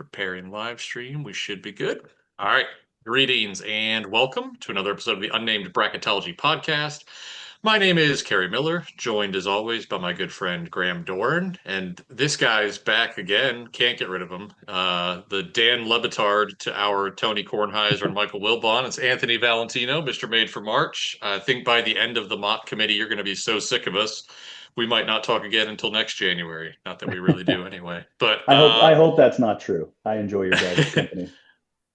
Preparing live stream. We should be good. All right. Greetings and welcome to another episode of the Unnamed Bracketology podcast. My name is Kerry Miller, joined as always by my good friend Graham Dorn. And this guy's back again. Can't get rid of him. The Dan Lebitard to our Tony Kornheiser and Michael Wilbon. It's Anthony Valentino, Mr. Made for March. I think by the end of the mock committee, you're going to be so sick of us we might not talk again until next January. Not that we really do anyway. But I hope that's not true. I enjoy your guys' company.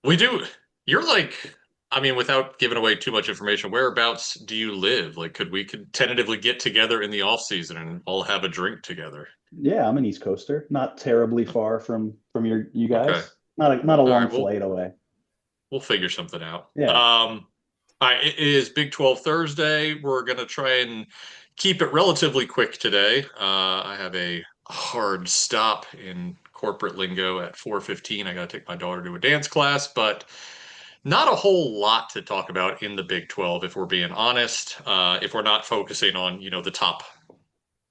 we do. You're like, I mean, without giving away too much information, whereabouts do you live? Like, could tentatively get together in the off season and all have a drink together? Yeah, I'm an East Coaster, not terribly far from you Okay. guys. Not a All long right. flight away. We'll figure something out. Yeah. All right, it is Big 12 Thursday. We're gonna try and keep it relatively quick today. I have a hard stop in corporate lingo at 4:15. I got to take my daughter to a dance class, but not a whole lot to talk about in the Big 12, if we're being honest. If we're not focusing on, the top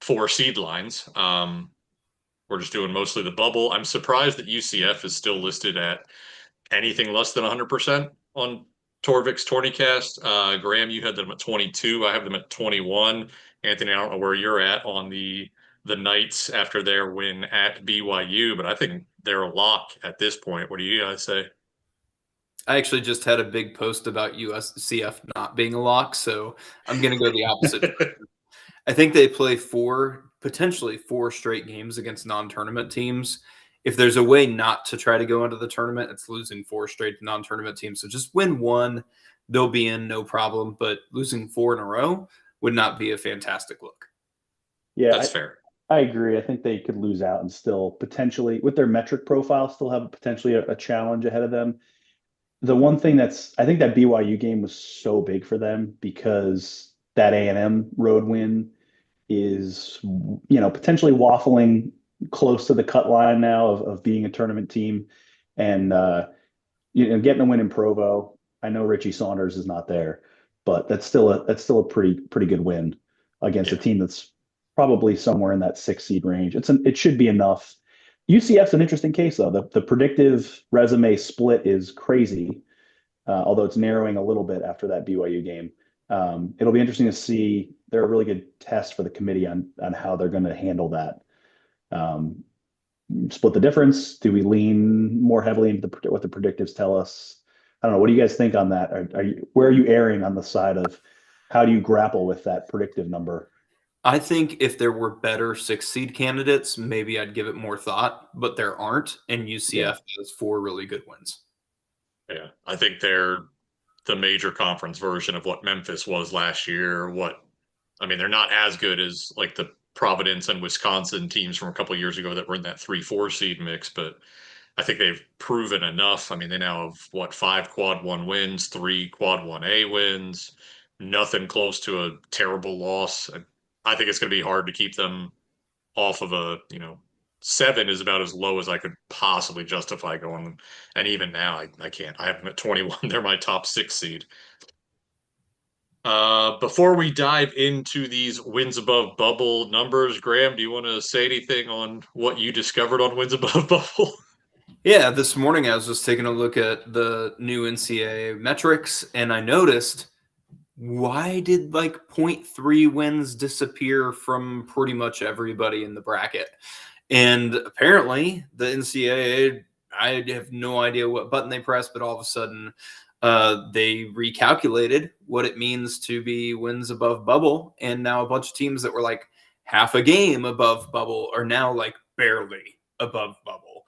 four seed lines, we're just doing mostly the bubble. I'm surprised that UCF is still listed at anything less than 100% on Torvik's Tournicast. Graham, you had them at 22. I have them at 21. Anthony, I don't know where you're at on the Knights after their win at BYU, but I think they're a lock at this point. What do you guys say? I actually just had a big post about USCF not being a lock, so I'm going to go the opposite. I think they play potentially four straight games against non-tournament teams. If there's a way not to try to go into the tournament, it's losing four straight non-tournament teams. So just win one, they'll be in, no problem. But losing four in a row would not be a fantastic look. Yeah, That's fair. I agree. I think they could lose out and still potentially, with their metric profile, still have potentially a challenge ahead of them. The one thing I think that BYU game was so big for them because that A&M road win is, potentially waffling close to the cut line now of being a tournament team. And, getting a win in Provo. I know Richie Saunders is not there, but that's still a pretty good win against a Yeah. team that's probably somewhere in that 6 seed range. It should be enough. UCF's an interesting case though. The predictive resume split is crazy, although it's narrowing a little bit after that BYU game. It'll be interesting to see. They're a really good test for the committee on how they're going to handle that. Um, Split the difference. Do we lean more heavily into what the predictives tell us? I don't know. What do you guys think on that? Where are you erring on the side of how do you grapple with that predictive number? I think if there were better 6 seed candidates, maybe I'd give it more thought, but there aren't, and Yeah. UCF has four really good wins. Yeah. I think they're the major conference version of what Memphis was last year. They're not as good as like the Providence and Wisconsin teams from a couple of years ago that were in that 3-4 seed mix, but I think they've proven enough. I mean, they now have five quad one wins, three quad 1A wins, nothing close to a terrible loss. I think it's going to be hard to keep them off of seven is about as low as I could possibly justify going. And even now, I can't. I have them at 21. They're my top six seed. Before we dive into these wins above bubble numbers, Graham, do you want to say anything on what you discovered on wins above bubble? Yeah, this morning I was just taking a look at the new NCAA metrics, and I noticed why did like 0.3 wins disappear from pretty much everybody in the bracket? And apparently the NCAA, I have no idea what button they pressed, but all of a sudden they recalculated what it means to be wins above bubble. And now a bunch of teams that were like half a game above bubble are now like barely above bubble.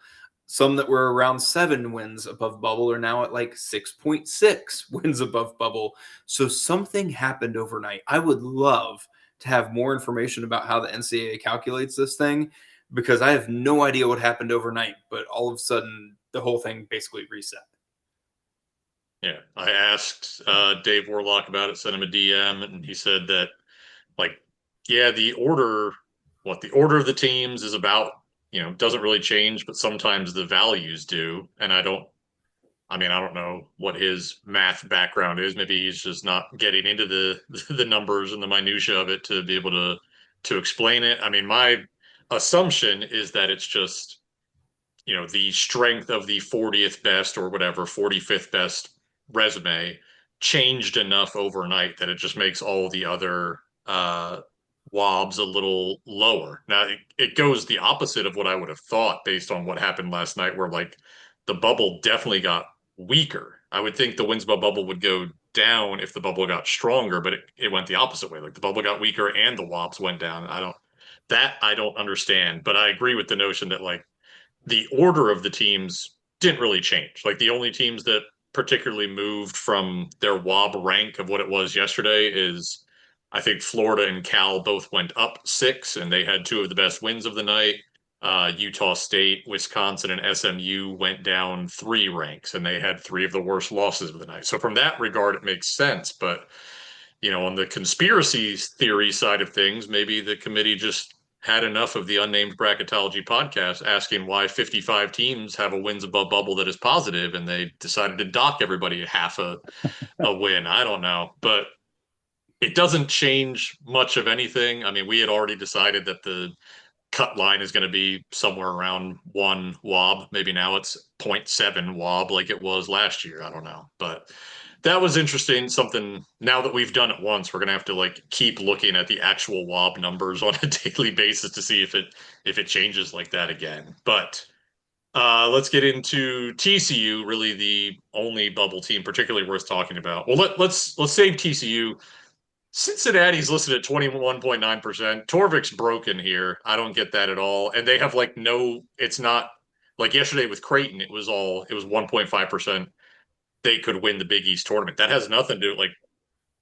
Some that were around 7 wins above bubble are now at like 6.6 wins above bubble. So something happened overnight. I would love to have more information about how the NCAA calculates this thing because I have no idea what happened overnight, but all of a sudden the whole thing basically reset. Yeah, I asked Dave Warlock about it, sent him a DM, and he said that, like, yeah, the order of the teams is about, doesn't really change, but sometimes the values do. And I don't know what his math background is. Maybe he's just not getting into the the numbers and the minutia of it to be able to explain it. I mean, my assumption is that it's just the strength of the 40th best or whatever, 45th best resume changed enough overnight that it just makes all the other wobs a little lower. Now, it goes the opposite of what I would have thought based on what happened last night, where like the bubble definitely got weaker. I would think the wins above bubble would go down if the bubble got stronger, but it went the opposite way. Like the bubble got weaker and the wobs went down. I don't understand, but I agree with the notion that like the order of the teams didn't really change. Like the only teams that particularly moved from their WOB rank of what it was yesterday is I think Florida and Cal both went up 6 and they had 2 of the best wins of the night. Utah State, Wisconsin, and SMU went down 3 ranks and they had 3 of the worst losses of the night. So from that regard, it makes sense. But on the conspiracy theory side of things, maybe the committee just had enough of the unnamed bracketology podcast asking why 55 teams have a wins above bubble that is positive, and they decided to dock everybody half a win. I don't know, but it doesn't change much of anything. I mean, we had already decided that the cut line is going to be somewhere around 1 wob. Maybe now it's 0.7 wob like it was last year. I don't know, but that was interesting. Something now that we've done it once, we're gonna have to like keep looking at the actual WOB numbers on a daily basis to see if it changes like that again. But let's get into TCU, really the only bubble team particularly worth talking about. Well, let's save TCU. Cincinnati's listed at 21.9%. Torvik's broken here. I don't get that at all. And they have like it's not like yesterday with Creighton, it was 1.5%. They could win the Big East tournament. That has nothing to do like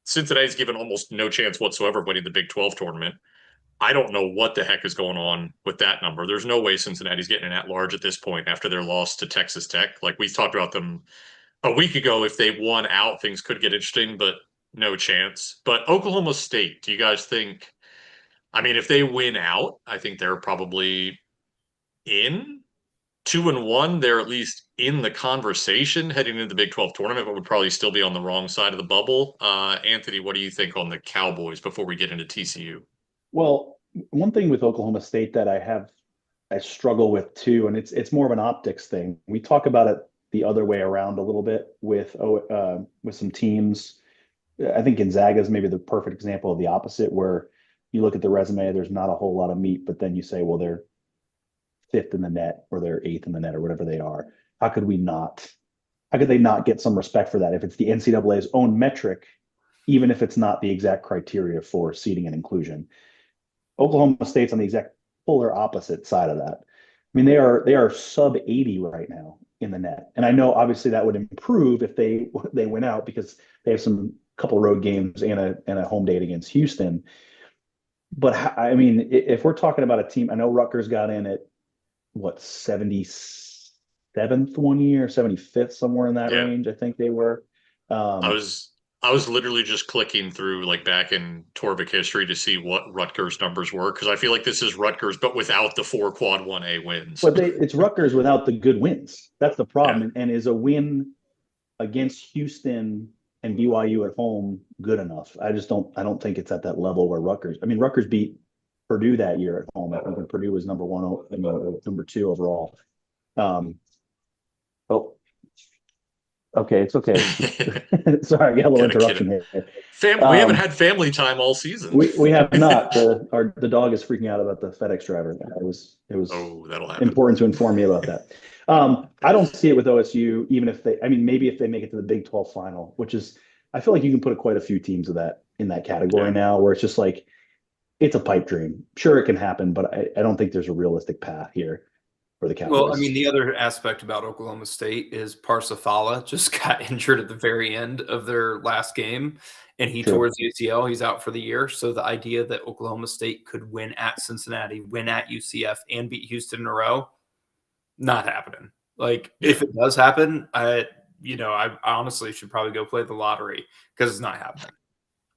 Cincinnati's given almost no chance whatsoever of winning the Big 12 tournament. I don't know what the heck is going on with that number. There's no way Cincinnati's getting an at-large at this point after their loss to Texas Tech. Like we talked about them a week ago. If they won out, things could get interesting, but no chance. But Oklahoma State, do you guys think? I mean, if they win out, I think they're probably in. 2-1, they're at least in the conversation heading into the Big 12 tournament, but would probably still be on the wrong side of the bubble. Anthony, what do you think on the Cowboys before we get into TCU? Well, one thing with Oklahoma State that I struggle with too, and it's more of an optics thing. We talk about it the other way around a little bit with some teams. I think Gonzaga is maybe the perfect example of the opposite, where you look at the resume, there's not a whole lot of meat, but then you say, well, they're 5th in the net or they're 8th in the net or whatever they are. How could they not get some respect for that if it's the NCAA's own metric, even if it's not the exact criteria for seeding and inclusion? Oklahoma State's on the exact polar opposite side of that. I mean, they are sub 80 right now in the net. And I know obviously that would improve if they win out because they have some couple road games and a home date against Houston. But I mean, if we're talking about a team, I know Rutgers got in at what 77th one year, 75th, somewhere in that range. I think they were. I was literally just clicking through like back in Torvik history to see what Rutgers numbers were because I feel like this is Rutgers, but without the 4 quad 1A wins. But it's Rutgers without the good wins. That's the problem. Yeah. And is a win against Houston and BYU at home good enough? I don't think it's at that level where Rutgers. I mean, Rutgers beat Purdue that year at home. I think Purdue was number 2 overall. Okay, it's okay. Sorry, I got a little interruption here. We haven't had family time all season. We have not. The dog is freaking out about the FedEx driver. It was that'll happen. Important to inform you about that. I don't see it with OSU, even if maybe if they make it to the Big 12 final, which is, I feel like you can put quite a few teams of that in that category now, where it's just like, it's a pipe dream. Sure, it can happen, but I don't think there's a realistic path here for the Cowboys. Well, I mean, the other aspect about Oklahoma State is Parsafala just got injured at the very end of their last game, and he tore his ACL. He's out for the year. So the idea that Oklahoma State could win at Cincinnati, win at UCF, and beat Houston in a row, not happening. Like, if it does happen, I honestly should probably go play the lottery because it's not happening.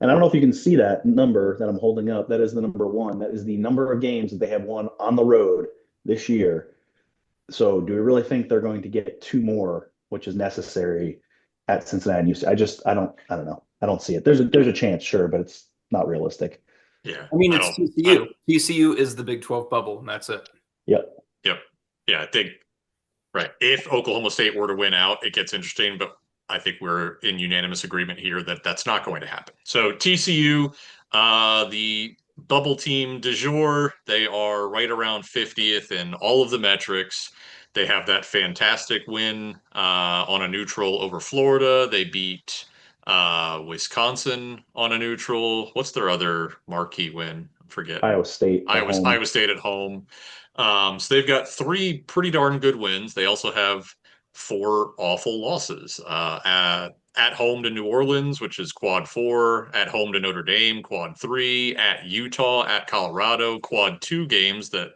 And I don't know if you can see that number that I'm holding up. That is the number 1. That is the number of games that they have won on the road this year. So do we really think they're going to get 2 more, which is necessary at Cincinnati? I don't know. I don't see it. There's a chance, sure, but it's not realistic. Yeah. I mean, it's TCU. TCU is the Big 12 bubble, and that's it. Yep. Yeah, I think Right. If Oklahoma State were to win out, it gets interesting, but I think we're in unanimous agreement here that that's not going to happen. So TCU, the bubble team du jour, they are right around 50th in all of the metrics. They have that fantastic win on a neutral over Florida. They beat Wisconsin on a neutral. What's their other marquee win? I'm forgetting. Iowa State at home. Iowa State at home. So they've got three pretty darn good wins. They also have four awful losses. At home to New Orleans, which is quad four, at home to Notre Dame, quad three, at Utah, at Colorado, quad two games that,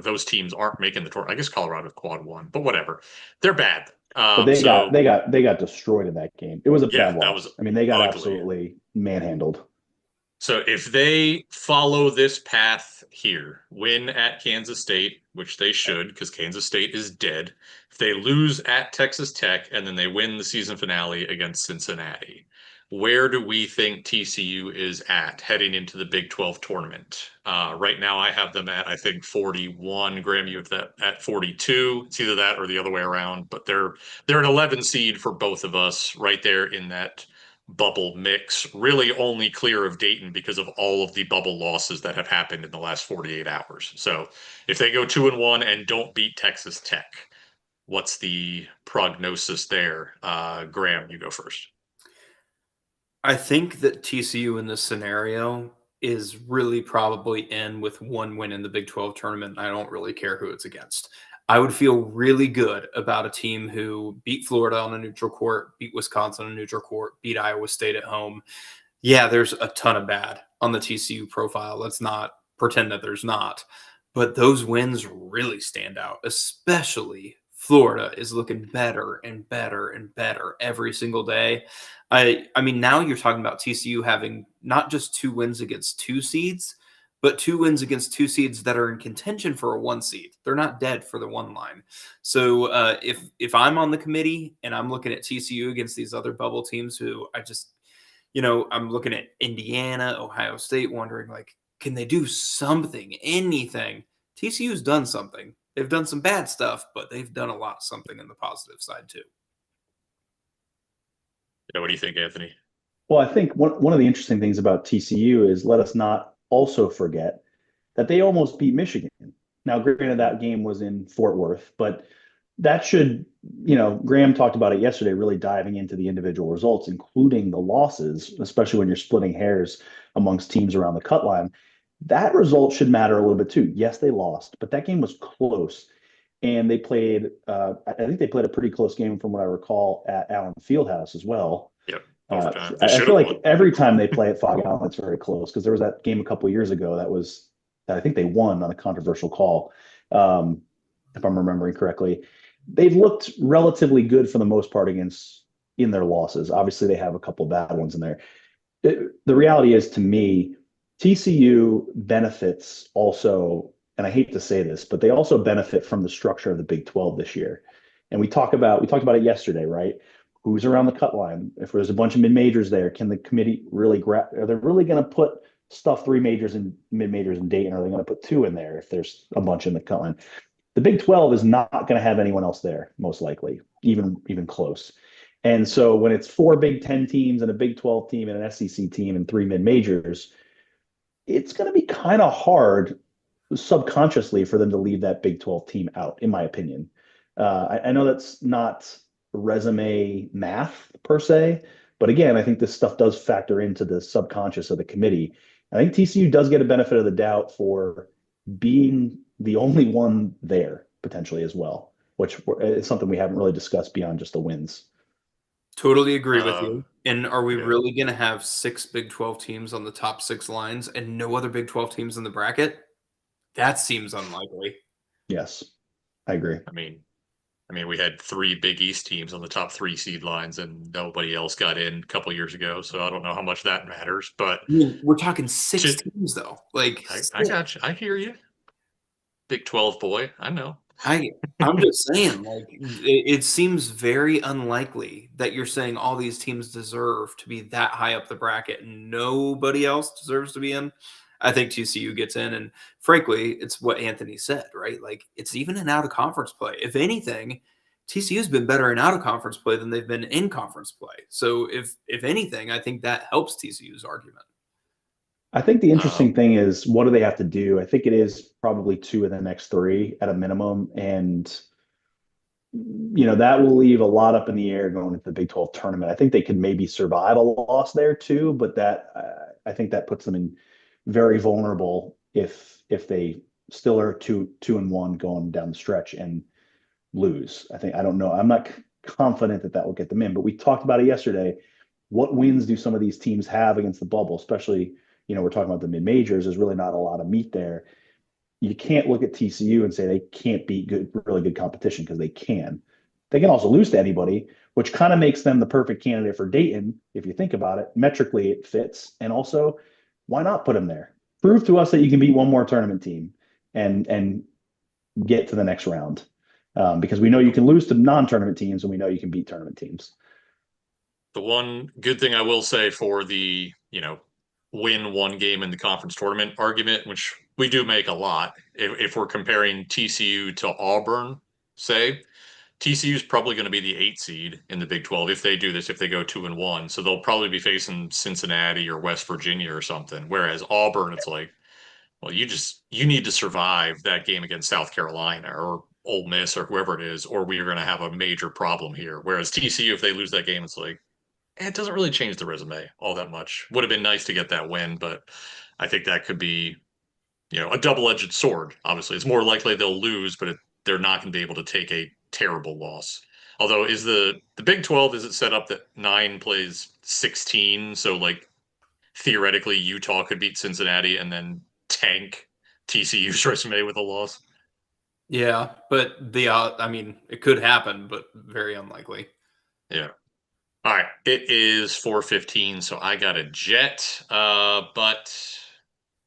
those teams aren't making the tour. I guess Colorado quad one, but whatever. They're bad. But they got So they got destroyed in that game. It was a yeah, bad that was loss. I mean, they got ugly. absolutely manhandled. So if they follow this path here, win at Kansas State, which they should, because Kansas State is dead. If they lose at Texas Tech and then they win the season finale against Cincinnati, where do we think TCU is at heading into the Big 12 tournament? Right now, I have them at, I think, 41. Graham, you have that at 42. It's either that or the other way around, but they're an 11 seed for both of us, right there in that bubble mix, really only clear of Dayton because of all of the bubble losses that have happened in the last 48 hours. So if they go 2-1 and don't beat Texas Tech, what's the prognosis there? Graham, you go first. I think that TCU in this scenario is really probably in with one win in the Big 12 tournament. I don't really care who it's against. I would feel really good about a team who beat Florida on a neutral court, beat Wisconsin on a neutral court, beat Iowa State at home. Yeah, there's a ton of bad on the TCU profile. Let's not pretend that there's not. But those wins really stand out, especially Florida is looking better and better and better every single day. I mean, now you're talking about TCU having not just two wins against two seeds, but two wins against two seeds that are in contention for a one seed. They're not dead for the one line. So if I'm on the committee and I'm looking at TCU against these other bubble teams who I just I'm looking at Indiana, Ohio State, wondering like, can they do something, anything? TCU's done something. They've done some bad stuff, but they've done a lot of something in the positive side too. Yeah, what do you think, Anthony? Well, I think one of the interesting things about TCU is let us not also forget that they almost beat Michigan. Now, granted, that game was in Fort Worth, but that should, Graham talked about it yesterday, really diving into the individual results, including the losses, especially when you're splitting hairs amongst teams around the cut line. That result should matter a little bit too. Yes, they lost, but that game was close. And they played, I think they played a pretty close game from what I recall at Allen Fieldhouse as well. Yep, overtime. They I should feel have like won. every time they play at Fog Allen, it's very close because there was that game a couple of years ago that I think they won on a controversial call, if I'm remembering correctly. They've looked relatively good for the most part in their losses. Obviously, they have a couple of bad ones in there. The reality is, to me, TCU benefits also, and I hate to say this, but they also benefit from the structure of the Big 12 this year. And we talked about it yesterday, right? Who's around the cut line? If there's a bunch of mid majors there, can the committee really are they really going to put stuff three majors and mid majors in Dayton? Or are they going to put two in there if there's a bunch in the cut line? The Big 12 is not going to have anyone else there, most likely, even close. And so when it's four Big 10 teams and a Big 12 team and an SEC team and three mid majors, it's going to be kind of hard subconsciously for them to leave that Big 12 team out, in my opinion. I know that's not resume math per se, but again, I think this stuff does factor into the subconscious of the committee. I think TCU does get a benefit of the doubt for being the only one there potentially as well, which is something we haven't really discussed beyond just the wins. Totally agree with you. And are we Yeah. really going to have 6 Big 12 teams on the top 6 lines and no other Big 12 teams in the bracket? That seems unlikely. Yes, I agree. I mean, we had three Big East teams on the top three seed lines, and nobody else got in a couple years ago. So I don't know how much that matters. But I mean, we're talking 6 teams, though. Like, I got you. I hear you, Big 12 boy. I know. I'm just saying, like, it seems very unlikely that you're saying all these teams deserve to be that high up the bracket and nobody else deserves to be in. I think TCU gets in, and frankly, it's what Anthony said, right? Like it's even an out of conference play. If anything, TCU's been better in out of conference play than they've been in conference play. So if anything, I think that helps TCU's argument. I think the Uh, interesting thing is what do they have to do? I think it is probably two of the next three at a minimum. And, that will leave a lot up in the air going into the Big 12 tournament. I think they could maybe survive a loss there too, but I think that puts them in very vulnerable if they still are 2-1 going down the stretch and lose. I don't know. I'm not confident that will get them in, but we talked about it yesterday. What wins do some of these teams have against the bubble, especially, we're talking about the mid majors. There's really not a lot of meat there. You can't look at TCU and say they can't beat really good competition because they can. They can also lose to anybody, which kind of makes them the perfect candidate for Dayton. If you think about it, metrically it fits. And also, why not put them there? Prove to us that you can beat one more tournament team and get to the next round. Because we know you can lose to non-tournament teams, and we know you can beat tournament teams. the one good thing I will say for the, win one game in the conference tournament argument, which we do make a lot, if we're comparing TCU to Auburn, say, TCU is probably going to be the 8 seed in the Big 12 if they do this, if they go 2-1. So they'll probably be facing Cincinnati or West Virginia or something. Whereas Auburn, it's like, well, you need to survive that game against South Carolina or Ole Miss or whoever it is, or we are going to have a major problem here. Whereas TCU, if they lose that game, it's like, it doesn't really change the resume all that much. Would have been nice to get that win, but I think that could be, a double-edged sword. Obviously, it's more likely they'll lose, but they're not going to be able to take a terrible loss. Although, is the Big 12, is it set up that 9 plays 16? So, like, theoretically, Utah could beat Cincinnati and then tank TCU's resume with a loss. Yeah, but I mean, it could happen, but very unlikely. Yeah. All right. It is 4:15, so I got a jet. But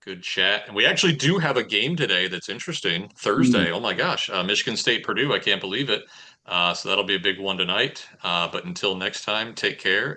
good chat. And we actually do have a game today that's interesting. Thursday. Oh my gosh. Michigan State, Purdue. I can't believe it. So that'll be a big one tonight. But until next time, take care.